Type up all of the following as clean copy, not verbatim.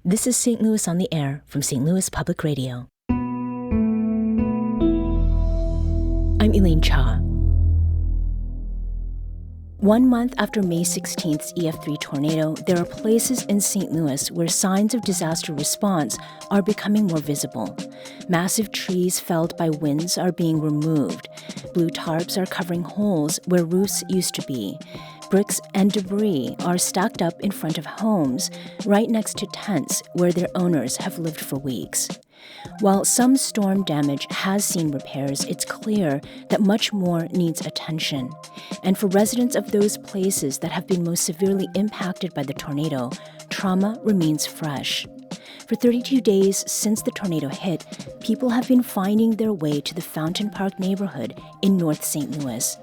This is St. Louis on the Air from St. Louis Public Radio. I'm Elaine Cha. 1 month after May 16th's EF3 tornado, there are places in St. Louis where signs of disaster response are becoming more visible. Massive trees felled by winds are being removed. Blue tarps are covering holes where roofs used to be. Bricks and debris are stacked up in front of homes, right next to tents where their owners have lived for weeks. While some storm damage has seen repairs, it's clear that much more needs attention. And for residents of those places that have been most severely impacted by the tornado, trauma remains fresh. For 32 days since the tornado hit, people have been finding their way to the Fountain Park neighborhood in North St. Louis.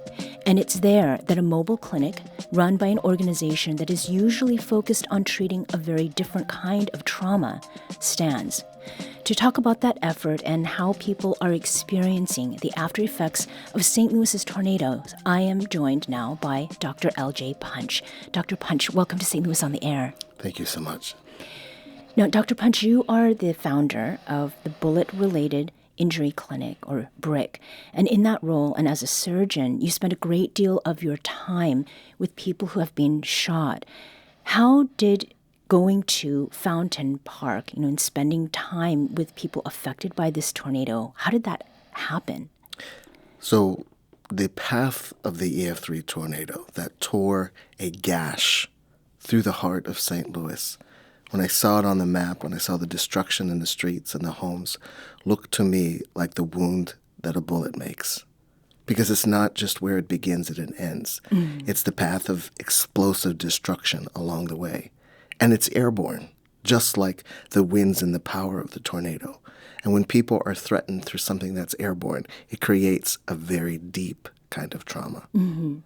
And it's there that a mobile clinic, run by an organization that is usually focused on treating a very different kind of trauma, stands. To talk about that effort and how people are experiencing the after effects of St. Louis's tornadoes, I am joined now by Dr. L.J. Punch. Dr. Punch, welcome to St. Louis on the Air. Thank you so much. Now, Dr. Punch, you are the founder of the Bullet-Related Injury Clinic, or BRIC. And in that role, and as a surgeon, you spend a great deal of your time with people who have been shot. How did going to Fountain Park, and spending time with people affected by this tornado, how did that happen? So the path of the EF3 tornado that tore a gash through the heart of St. Louis, when I saw it on the map, when I saw the destruction in the streets and the homes, looked to me like the wound that a bullet makes. Because it's not just where it begins and it ends. It's the path of explosive destruction along the way. And it's airborne, just like the winds and the power of the tornado. And when people are threatened through something that's airborne, it creates a very deep kind of trauma. Mm-hmm.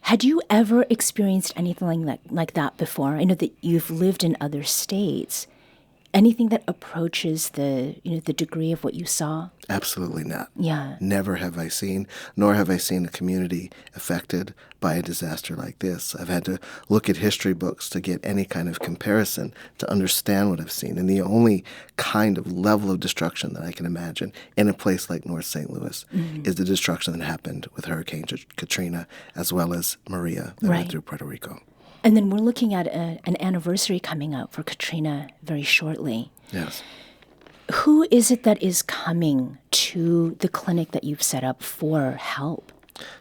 Had you ever experienced anything like that before? I know that you've lived in other states. Anything that approaches the degree of what you saw? Absolutely not. Yeah. Never have I seen, nor have I seen a community affected by a disaster like this. I've had to look at history books to get any kind of comparison to understand what I've seen. And the only kind of level of destruction that I can imagine in a place like North St. Louis is the destruction that happened with Hurricane Katrina as well as Maria that went through Puerto Rico. And then we're looking at an anniversary coming up for Katrina very shortly. Yes. Who is it that is coming to the clinic that you've set up for help?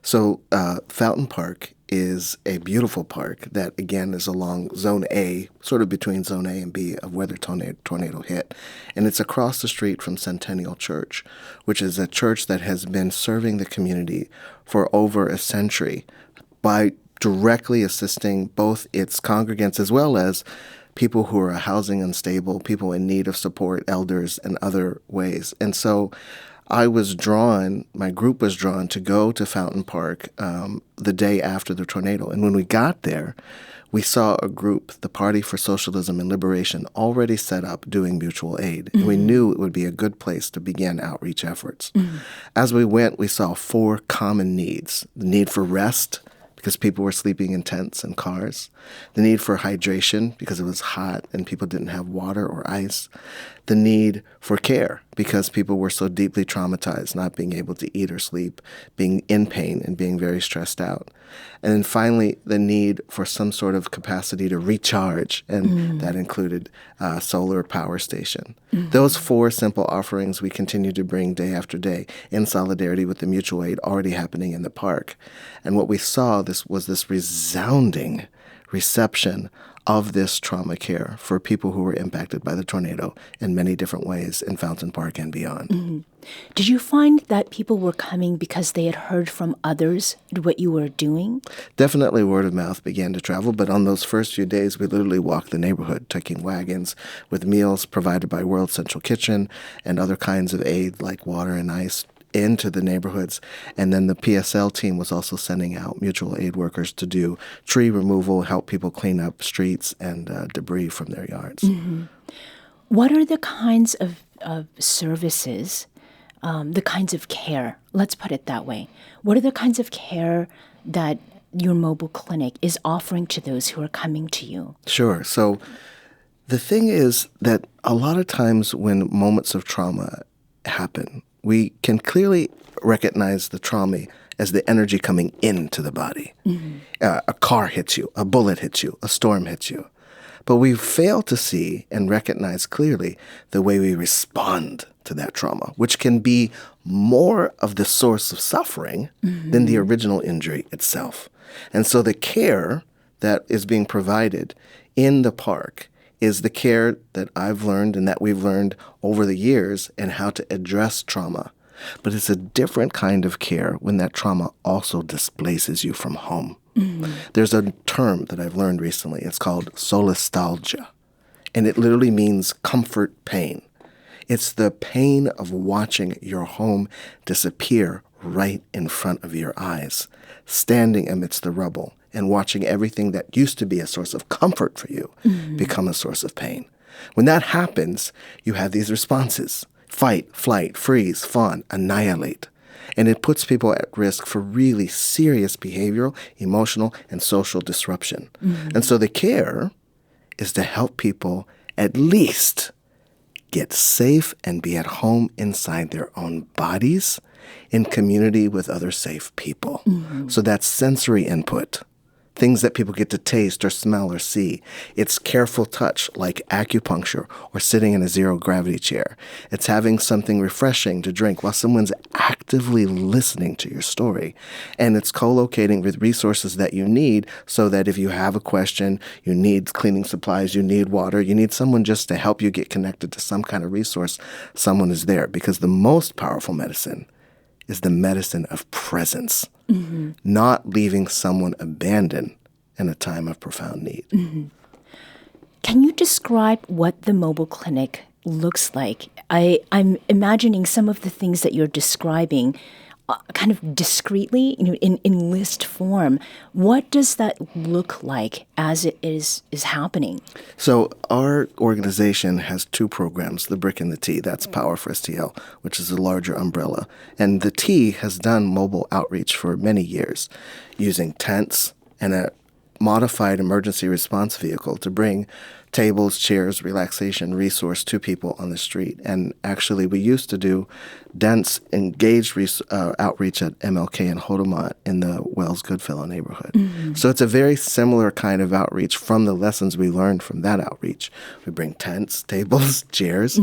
So Fountain Park is a beautiful park that, again, is along Zone A, sort of between Zone A and B of where the tornado hit. And it's across the street from Centennial Church, which is a church that has been serving the community for over a century by directly assisting both its congregants as well as people who are housing unstable, people in need of support, elders, and other ways. And so my group was drawn to go to Fountain Park the day after the tornado. And when we got there, we saw a group, the Party for Socialism and Liberation, already set up doing mutual aid. And we knew it would be a good place to begin outreach efforts. As we went, we saw 4 common needs: the need for rest, because people were sleeping in tents and cars, the need for hydration because it was hot and people didn't have water or ice, the need for care because people were so deeply traumatized, not being able to eat or sleep, being in pain and being very stressed out. And then finally, the need for some sort of capacity to recharge, and that included a solar power station. Those 4 simple offerings we continue to bring day after day in solidarity with the mutual aid already happening in the park. And what we saw was this resounding reception of this trauma care for people who were impacted by the tornado in many different ways in Fountain Park and beyond. Did you find that people were coming because they had heard from others what you were doing? Definitely word of mouth began to travel, but on those first few days, we literally walked the neighborhood, taking wagons with meals provided by World Central Kitchen and other kinds of aid like water and ice into the neighborhoods. And then the PSL team was also sending out mutual aid workers to do tree removal, help people clean up streets and debris from their yards. What are the kinds of services, the kinds of care, let's put it that way. What are the kinds of care that your mobile clinic is offering to those who are coming to you? Sure. So The thing is that a lot of times when moments of trauma happen, we can clearly recognize the trauma as the energy coming into the body. A car hits you, a bullet hits you, a storm hits you. But we fail to see and recognize clearly the way we respond to that trauma, which can be more of the source of suffering than the original injury itself. And so the care that is being provided in the park is the care that I've learned and that we've learned over the years and how to address trauma. But it's a different kind of care when that trauma also displaces you from home. There's a term that I've learned recently. It's called solastalgia, and it literally means comfort pain. It's the pain of watching your home disappear right in front of your eyes, standing amidst the rubble and watching everything that used to be a source of comfort for you become a source of pain. When that happens, you have these responses: fight, flight, freeze, fawn, annihilate. And it puts people at risk for really serious behavioral, emotional, and social disruption. And so the care is to help people at least get safe and be at home inside their own bodies in community with other safe people. So that's sensory input, things that people get to taste or smell or see. It's careful touch like acupuncture or sitting in a zero-gravity chair. It's having something refreshing to drink while someone's actively listening to your story. And it's co-locating with resources that you need so that if you have a question, you need cleaning supplies, you need water, you need someone just to help you get connected to some kind of resource, someone is there. Because the most powerful medicine is the medicine of presence, not leaving someone abandoned in a time of profound need. Can you describe what the mobile clinic looks like? I'm imagining some of the things that you're describing kind of discreetly, in list form. What does that look like as it is happening? So our organization has two programs, the Brick and the T. That's Power for STL, which is a larger umbrella. And the T has done mobile outreach for many years using tents and a modified emergency response vehicle to bring tables, chairs, relaxation, resource to people on the street. And actually, we used to do dense, engaged outreach at MLK and Hodemont in the Wells Goodfellow neighborhood. So it's a very similar kind of outreach from the lessons we learned from that outreach. We bring tents, tables, chairs,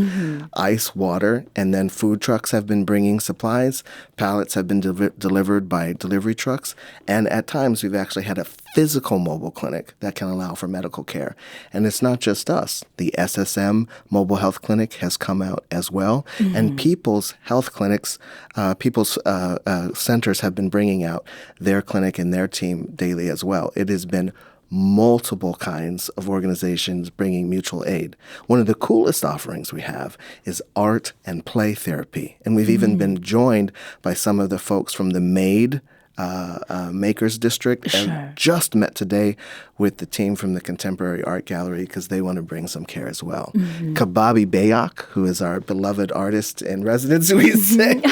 ice, water, and then food trucks have been bringing supplies. Pallets have been delivered by delivery trucks. And at times, we've actually had a physical mobile clinic that can allow for medical care. And it's not just us. The SSM Mobile Health Clinic has come out as well. And People's Health Clinics, People's centers have been bringing out their clinic and their team daily as well. It has been multiple kinds of organizations bringing mutual aid. One of the coolest offerings we have is art and play therapy. And we've even been joined by some of the folks from the MADE Makers District, and just met today with the team from the Contemporary Art Gallery because they want to bring some care as well. Kababi Bayak, who is our beloved artist in residence, we say,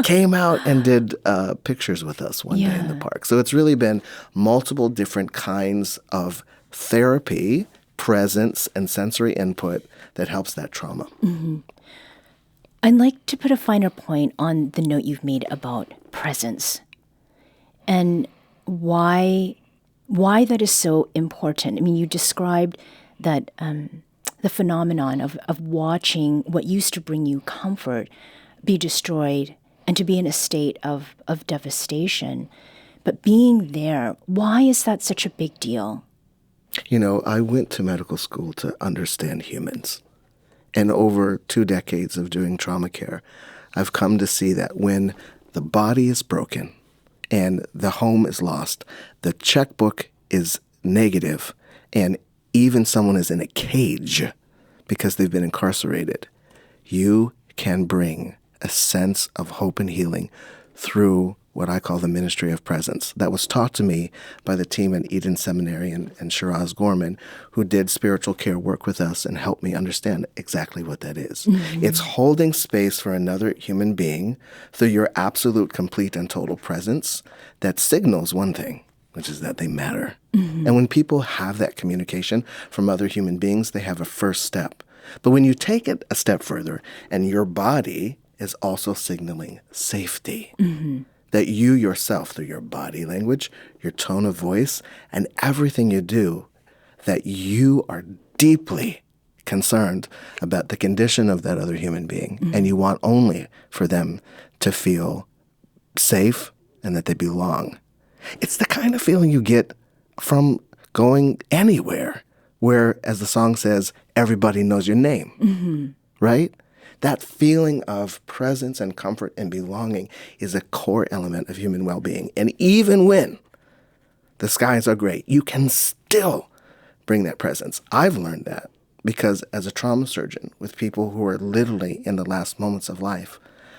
came out and did pictures with us one day in the park. So it's really been multiple different kinds of therapy, presence, and sensory input that helps that trauma. I'd like to put a finer point on the note you've made about presence and why that is so important. I mean, you described that the phenomenon of watching what used to bring you comfort be destroyed and to be in a state of devastation. But being there, why is that such a big deal? You know, I went to medical school to understand humans. And over 2 decades of doing trauma care, I've come to see that when the body is broken and the home is lost, the checkbook is negative, and even someone is in a cage because they've been incarcerated, you can bring a sense of hope and healing through what I call the ministry of presence. That was taught to me by the team at Eden Seminary and Shiraz Gorman, who did spiritual care work with us and helped me understand exactly what that is. It's holding space for another human being through your absolute, complete, and total presence that signals one thing. which is that they matter. And when people have that communication from other human beings, they have a first step. But when you take it a step further and your body is also signaling safety, that you yourself, through your body language, your tone of voice, and everything you do, that you are deeply concerned about the condition of that other human being, and you want only for them to feel safe and that they belong. It's the kind of feeling you get from going anywhere where, as the song says, everybody knows your name, right? That feeling of presence and comfort and belonging is a core element of human well-being. And even when the skies are gray, you can still bring that presence. I've learned that because as a trauma surgeon with people who are literally in the last moments of life,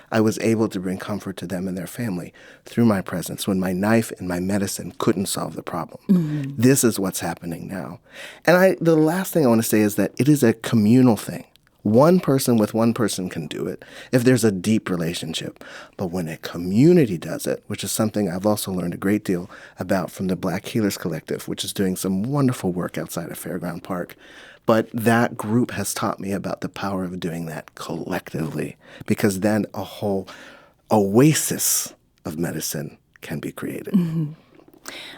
I was able to bring comfort to them and their family through my presence when my knife and my medicine couldn't solve the problem. This is what's happening now. And the last thing I want to say is that it is a communal thing. One person with one person can do it if there's a deep relationship. But when a community does it, which is something I've also learned a great deal about from the Black Healers Collective, which is doing some wonderful work outside of Fairground Park, but that group has taught me about the power of doing that collectively, because then a whole oasis of medicine can be created.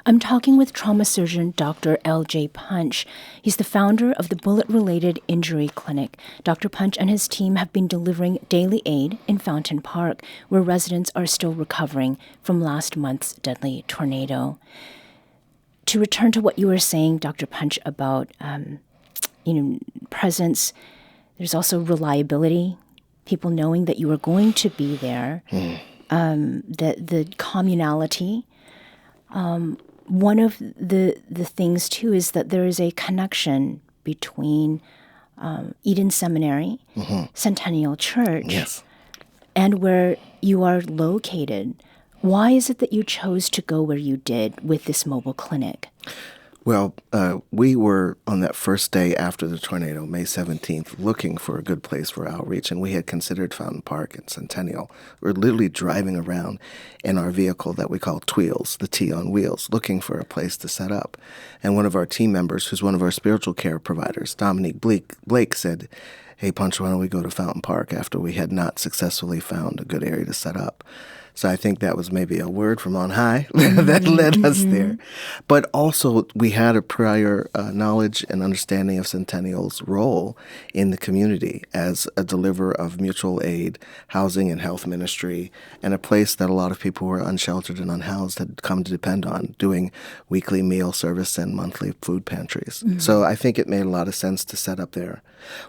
I'm talking with trauma surgeon Dr. L.J. Punch. He's the founder of the Bullet-Related Injury Clinic. Dr. Punch and his team have been delivering daily aid in Fountain Park, where residents are still recovering from last month's deadly tornado. To return to what you were saying, Dr. Punch, about presence, there's also reliability, people knowing that you are going to be there, the communality. One of the things, too, is that there is a connection between Eden Seminary, Centennial Church, and where you are located. Why is it that you chose to go where you did with this mobile clinic? Well, we were on that first day after the tornado, May 17th, looking for a good place for outreach, and we had considered Fountain Park and Centennial. We were literally driving around in our vehicle that we call Tweels, the T on wheels, looking for a place to set up. And one of our team members, who's one of our spiritual care providers, Dominique Blake, said, "Hey, Punch, why don't we go to Fountain Park?" after we had not successfully found a good area to set up. So I think that was maybe a word from on high that led us there. But also we had a prior knowledge and understanding of Centennial's role in the community as a deliverer of mutual aid, housing and health ministry, and a place that a lot of people who were unsheltered and unhoused had come to depend on, doing weekly meal service and monthly food pantries. So I think it made a lot of sense to set up there.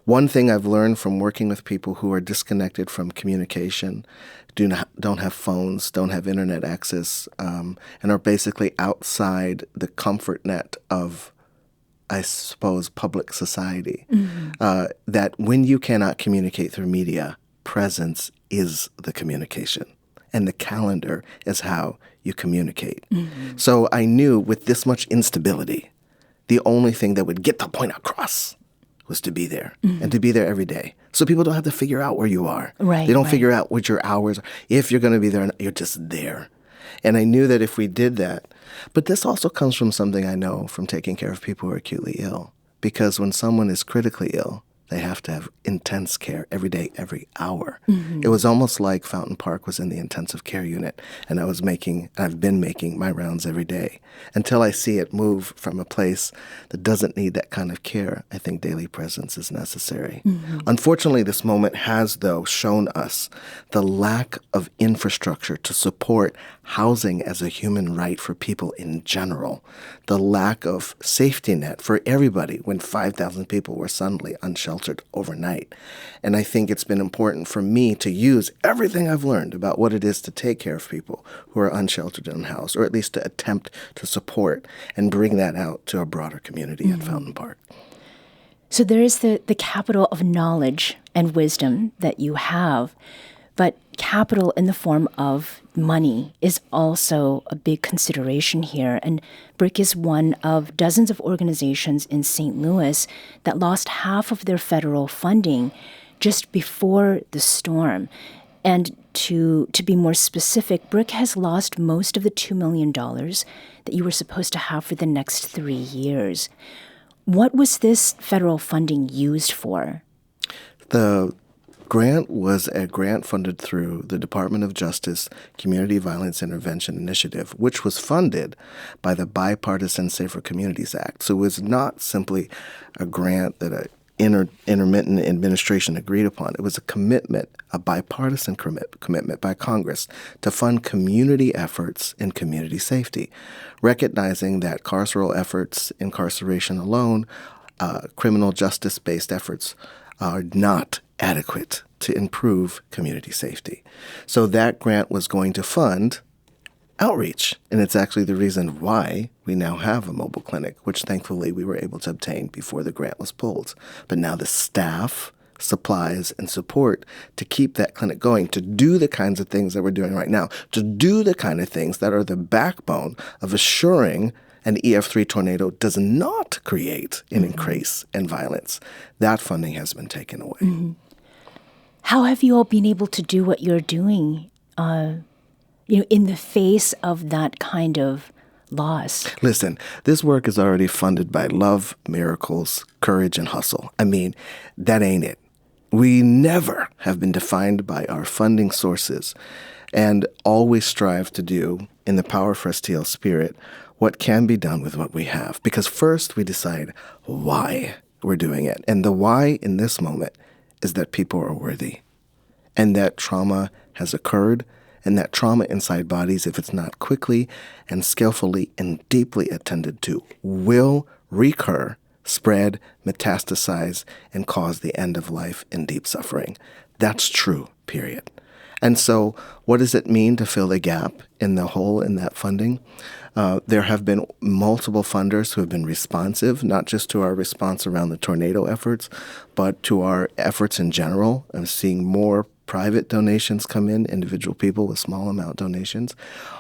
One thing I've learned from working with people who are disconnected from communication, don't have phones, don't have internet access, and are basically outside the comfort net of, I suppose, public society, that when you cannot communicate through media, presence is the communication. And the calendar is how you communicate. So I knew with this much instability, the only thing that would get the point across was to be there, and to be there every day. So people don't have to figure out where you are. Right, they don't figure out what your hours are. If you're going to be there, you're just there. And I knew that if we did that, but this also comes from something I know from taking care of people who are acutely ill. Because when someone is critically ill, they have to have intense care every day, every hour. It was almost like Fountain Park was in the intensive care unit, and I've been making my rounds every day. Until I see it move from a place that doesn't need that kind of care, I think daily presence is necessary. Unfortunately, this moment has, though, shown us the lack of infrastructure to support housing as a human right for people in general, the lack of safety net for everybody when 5,000 people were suddenly unsheltered overnight. And I think it's been important for me to use everything I've learned about what it is to take care of people who are unsheltered and unhoused, or at least to attempt to support and bring that out to a broader community at Fountain Park. So there is the capital of knowledge and wisdom that you have, but capital in the form of money is also a big consideration here. And BRIC is one of dozens of organizations in St. Louis that lost half of their federal funding just before the storm. And to be more specific, BRIC has lost most of the $2 million that you were supposed to have for the next 3 years. What was this federal funding used for? The grant was a grant funded through the Department of Justice Community Violence Intervention Initiative, which was funded by the Bipartisan Safer Communities Act. So it was not simply a grant that an intermittent administration agreed upon. It was a commitment, a bipartisan commitment by Congress to fund community efforts in community safety, recognizing that carceral efforts, incarceration alone, criminal justice-based efforts are not adequate to improve community safety. So that grant was going to fund outreach, and it's actually the reason why we now have a mobile clinic, which thankfully we were able to obtain before the grant was pulled. But now the staff, supplies, and support to keep that clinic going, to do the kinds of things that we're doing right now, to do the kind of things that are the backbone of assuring an EF3 tornado does not create an increase in violence. That funding has been taken away. Mm-hmm. How have you all been able to do what you're doing, in the face of that kind of loss? Listen, this work is already funded by love, miracles, courage, and hustle. I mean, that ain't it. We never have been defined by our funding sources and always strive to do, in the Power for STL spirit, what can be done with what we have. Because first we decide why we're doing it. And the why in this moment is that people are worthy and that trauma has occurred, and that trauma inside bodies, if it's not quickly and skillfully and deeply attended to, will recur, spread, metastasize, and cause the end of life and deep suffering. That's true, period. And so what does it mean to fill the gap in the hole in that funding? There have been multiple funders who have been responsive, not just to our response around the tornado efforts, but to our efforts in general. I'm seeing more private donations come in, individual people with small amount donations.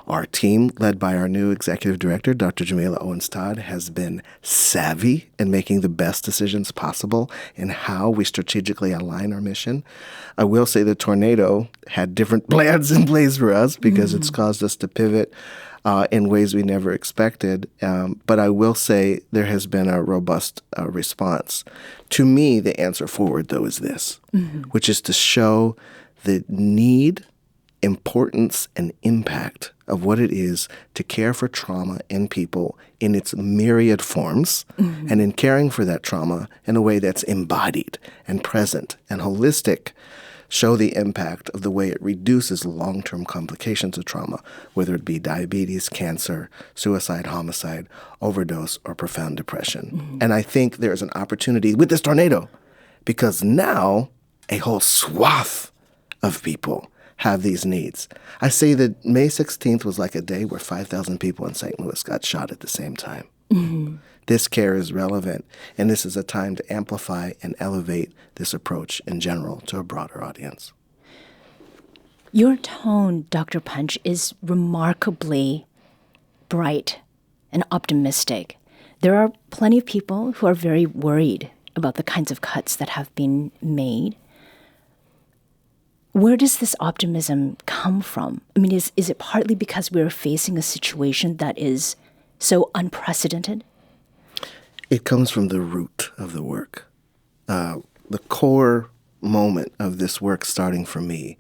Our team, led by our new executive director, Dr. Jamila Owens-Todd, has been savvy in making the best decisions possible in how we strategically align our mission. I will say the tornado had different plans in place for us because it's caused us to pivot in ways we never expected. But I will say there has been a robust response. To me, the answer forward, though, is this, which is to show the need, importance, and impact of what it is to care for trauma in people in its myriad forms, and in caring for that trauma in a way that's embodied and present and holistic, show the impact of the way it reduces long-term complications of trauma, whether it be diabetes, cancer, suicide, homicide, overdose, or profound depression. And I think there's an opportunity with this tornado because now a whole swath of people have these needs. I say that May 16th was like a day where 5,000 people in St. Louis got shot at the same time. This care is relevant, and this is a time to amplify and elevate this approach in general to a broader audience. Your tone, Dr. Punch, is remarkably bright and optimistic. There are plenty of people who are very worried about the kinds of cuts that have been made. Where does this optimism come from? I mean, is it partly because we're facing a situation that is so unprecedented? It comes from the root of the work. The core moment of this work starting for me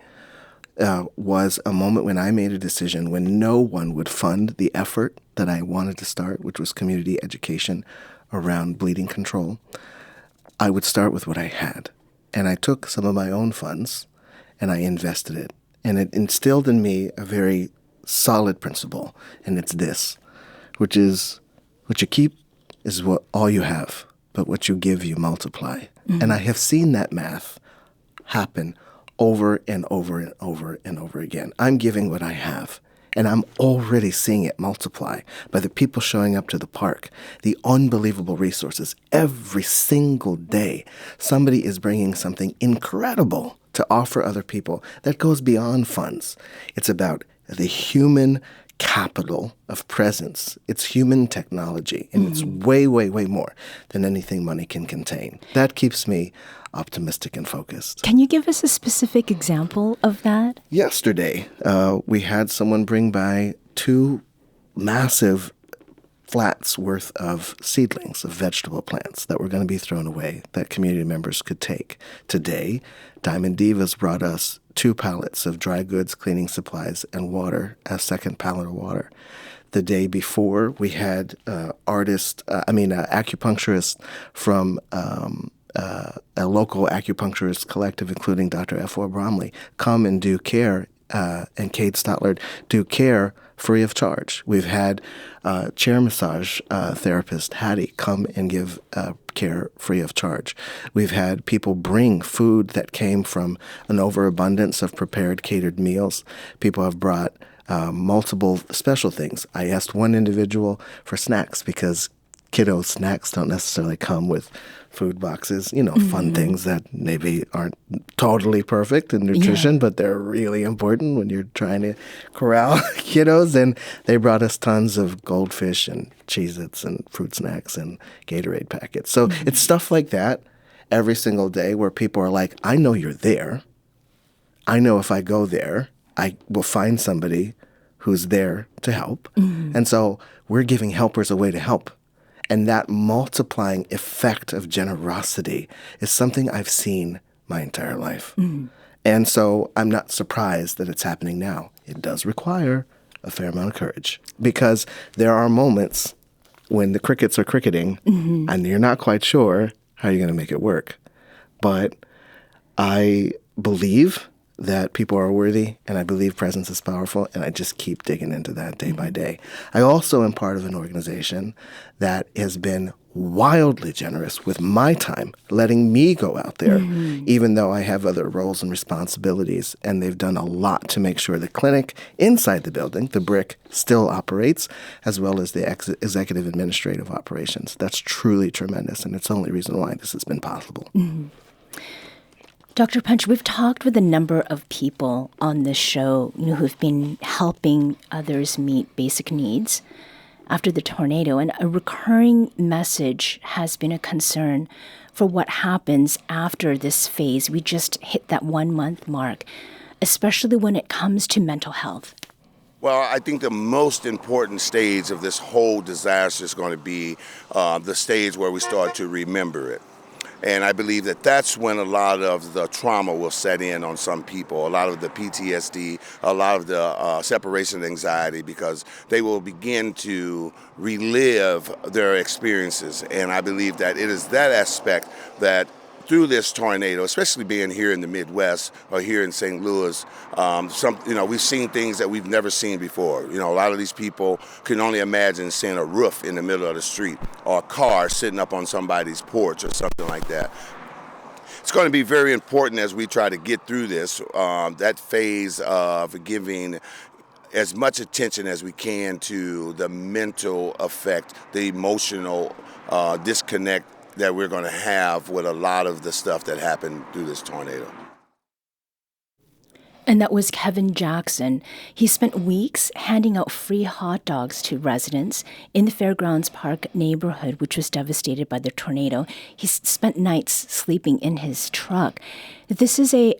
was a moment when I made a decision when no one would fund the effort that I wanted to start, which was community education around bleeding control. I would start with what I had. And I took some of my own funds and I invested it. And it instilled in me a very solid principle, and it's this, which is what you keep is what all you have, but what you give, you multiply. And I have seen that math happen over and over and over and over again. I'm giving what I have, and I'm already seeing it multiply by the people showing up to the park, the unbelievable resources. Every single day, somebody is bringing something incredible to offer other people that goes beyond funds. It's about the human capital of presence. It's human technology, and it's way, way, way more than anything money can contain. That keeps me optimistic and focused. Can you give us a specific example of that? Yesterday, we had someone bring by 2 massive flats worth of seedlings of vegetable plants that were going to be thrown away that community members could take. Today, Diamond Divas brought us 2 pallets of dry goods, cleaning supplies, and water, a second pallet of water. The day before, we had acupuncturist from a local acupuncturist collective, including Dr. F.O. Bromley, come and do care, and Kate Stotler do care free of charge. We've had chair massage therapist Hattie come and give care free of charge. We've had people bring food that came from an overabundance of prepared catered meals. People have brought multiple special things. I asked one individual for snacks because kiddo snacks don't necessarily come with food boxes, fun things that maybe aren't totally perfect in nutrition, but they're really important when you're trying to corral kiddos. And they brought us tons of goldfish and Cheez-Its and fruit snacks and Gatorade packets. So it's stuff like that every single day where people are like, I know you're there. I know if I go there, I will find somebody who's there to help. And so we're giving helpers a way to help. And that multiplying effect of generosity is something I've seen my entire life. And so I'm not surprised that it's happening now. It does require a fair amount of courage because there are moments when the crickets are cricketing and you're not quite sure how you're going to make it work. But I believe that people are worthy, and I believe presence is powerful, and I just keep digging into that day by day. I also am part of an organization that has been wildly generous with my time, letting me go out there, even though I have other roles and responsibilities, and they've done a lot to make sure the clinic inside the building, the brick, still operates, as well as the executive administrative operations. That's truly tremendous, and it's the only reason why this has been possible. Dr. Punch, we've talked with a number of people on this show who've been helping others meet basic needs after the tornado, and a recurring message has been a concern for what happens after this phase. We just hit that 1-month mark, especially when it comes to mental health. Well, I think the most important stage of this whole disaster is going to be the stage where we start to remember it. And I believe that that's when a lot of the trauma will set in on some people, a lot of the PTSD, a lot of the separation anxiety, because they will begin to relive their experiences. And I believe that it is that aspect that through this tornado, especially being here in the Midwest or here in St. Louis, we've seen things that we've never seen before. A lot of these people can only imagine seeing a roof in the middle of the street or a car sitting up on somebody's porch or something like that. It's going to be very important as we try to get through this, that phase of giving as much attention as we can to the mental effect, the emotional disconnect that we're going to have with a lot of the stuff that happened through this tornado. And that was Kevin Jackson. He spent weeks handing out free hot dogs to residents in the Fairgrounds Park neighborhood, which was devastated by the tornado. He spent nights sleeping in his truck. This is a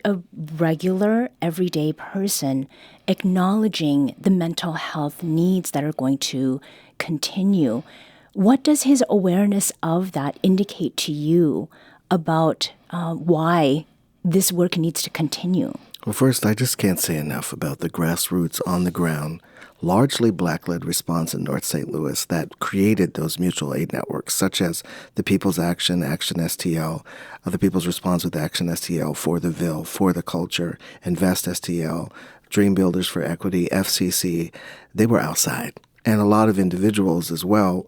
regular, everyday person acknowledging the mental health needs that are going to continue. What does his awareness of that indicate to you about why this work needs to continue? Well, first, I just can't say enough about the grassroots, on the ground, largely Black-led response in North St. Louis that created those mutual aid networks, such as the People's Action, Action STL, the People's Response with Action STL, For the Ville, For the Culture, Invest STL, Dream Builders for Equity, FCC. They were outside. And a lot of individuals as well.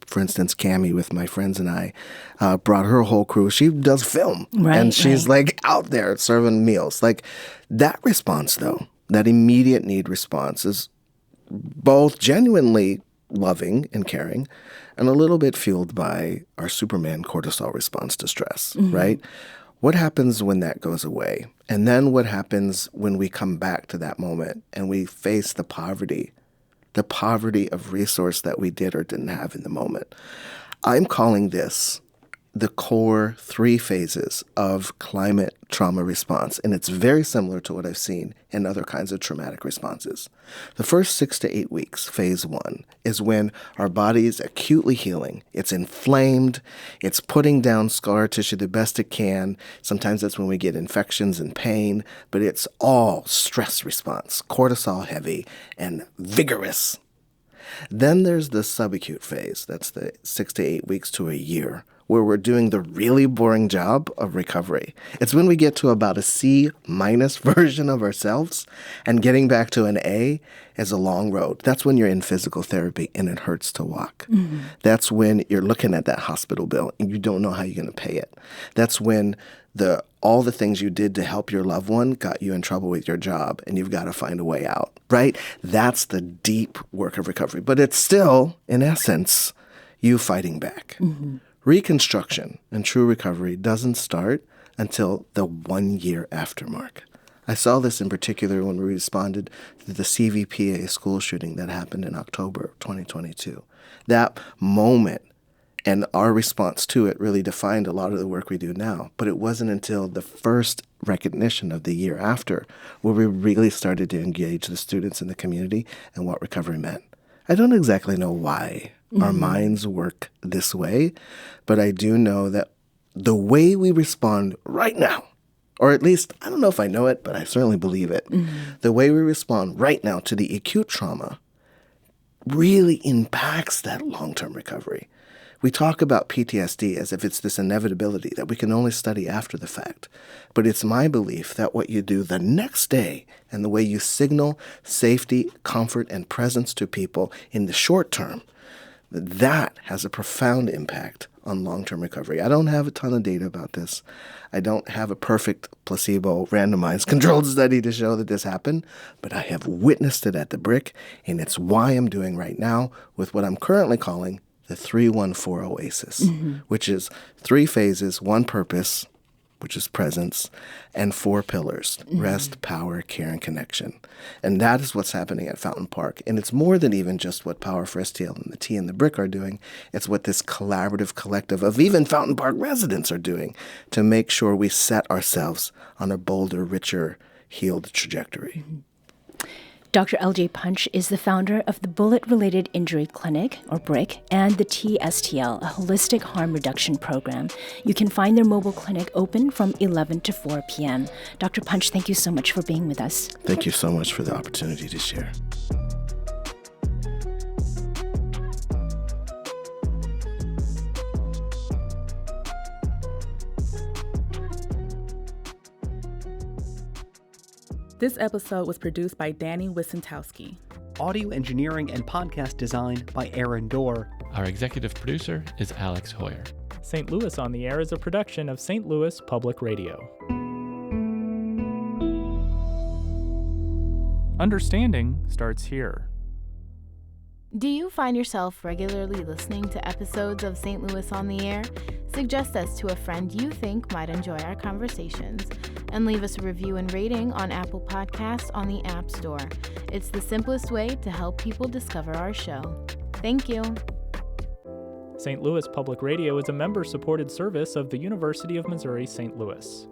For instance, Cammie with my friends and I brought her whole crew. She does film. And she's like out there serving meals. Like that response, though, that immediate need response is both genuinely loving and caring and a little bit fueled by our Superman cortisol response to stress, right? What happens when that goes away? And then what happens when we come back to that moment and we face the poverty of resource that we did or didn't have in the moment? I'm calling this the core 3 phases of climate trauma response, and it's very similar to what I've seen in other kinds of traumatic responses. The first 6 to 8 weeks, phase 1, is when our body is acutely healing. It's inflamed. It's putting down scar tissue the best it can. Sometimes that's when we get infections and pain, but it's all stress response, cortisol heavy and vigorous. Then there's the subacute phase. That's the 6 to 8 weeks to a year, where we're doing the really boring job of recovery. It's when we get to about a C- version of ourselves, and getting back to an A is a long road. That's when you're in physical therapy and it hurts to walk. Mm-hmm. That's when you're looking at that hospital bill and you don't know how you're going to pay it. That's when all the things you did to help your loved one got you in trouble with your job, and you've got to find a way out, right? That's the deep work of recovery. But it's still, in essence, you fighting back. Mm-hmm. Reconstruction and true recovery doesn't start until the 1 year after mark. I saw this in particular when we responded to the CVPA school shooting that happened in October of 2022. That moment and our response to it really defined a lot of the work we do now. But it wasn't until the first recognition of the year after where we really started to engage the students in the community and what recovery meant. I don't exactly know why our minds work this way, but I do know that the way we respond right now, or at least, I don't know if I know it, but I certainly believe it, the way we respond right now to the acute trauma really impacts that long-term recovery. We talk about PTSD as if it's this inevitability that we can only study after the fact. But it's my belief that what you do the next day and the way you signal safety, comfort, and presence to people in the short term, that has a profound impact on long-term recovery. I don't have a ton of data about this. I don't have a perfect placebo randomized controlled study to show that this happened, but I have witnessed it at the Brick, and it's why I'm doing right now with what I'm currently calling the 314 Oasis, which is 3 phases, 1 purpose, which is presence, and 4 pillars, rest, power, care, and connection. And that is what's happening at Fountain Park. And it's more than even just what Power for STL and the T and the Brick are doing. It's what this collaborative collective of even Fountain Park residents are doing to make sure we set ourselves on a bolder, richer, healed trajectory. Dr. L.J. Punch is the founder of the Bullet-Related Injury Clinic, or BRIC, and the TSTL, a holistic harm reduction program. You can find their mobile clinic open from 11 to 4 p.m. Dr. Punch, thank you so much for being with us. Thank you so much for the opportunity to share. This episode was produced by Danny Wissentowski. Audio engineering and podcast design by Aaron Dorr. Our executive producer is Alex Hoyer. St. Louis on the Air is a production of St. Louis Public Radio. Understanding starts here. Do you find yourself regularly listening to episodes of St. Louis on the Air? Suggest us to a friend you think might enjoy our conversations, and leave us a review and rating on Apple Podcasts on the App Store. It's the simplest way to help people discover our show. Thank you. St. Louis Public Radio is a member-supported service of the University of Missouri St. Louis.